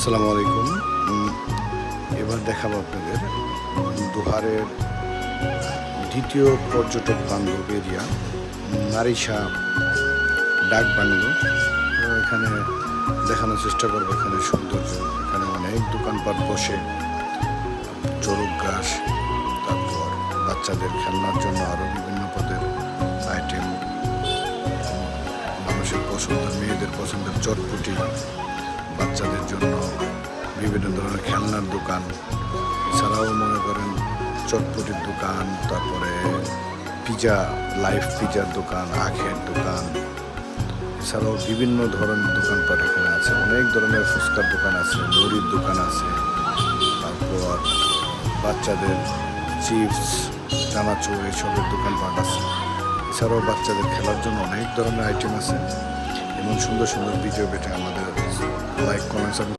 আসসালামু আলাইকুম। এবার দেখাবো আপনাদের দোহারের দ্বিতীয় পর্যটক বান্ধব এরিয়া নারিশা ডাক বাংলো। এখানে দেখানোর চেষ্টা করবো এখানে সৌন্দর্য। এখানে অনেক দোকানপাট বসে, চড়ক ঘাস, তারপর বাচ্চাদের খেলনার জন্য আরও বিভিন্ন পদের আইটেম, মানুষের পছন্দের, মেয়েদের পছন্দের চটপটি, বাচ্চাদের জন্য বিভিন্ন ধরনের খেলনার দোকান, এছাড়াও মনে করেন চটপটির দোকান, তারপরে পিজা, লাইভ পিজার দোকান, আখের দোকান, এছাড়াও বিভিন্ন ধরনের দোকানপাট এখানে আছে। অনেক ধরনের ফুচকার দোকান আছে, মুড়ির দোকান আছে, তারপর বাচ্চাদের চিপস, চানাচুর এইসবের দোকানপাট আছে। এছাড়াও বাচ্চাদের খেলার জন্য অনেক ধরনের আইটেম আছে। এমন সুন্দর সুন্দর ভিডিও পেতে আমাদের লাইক, কমেন্টস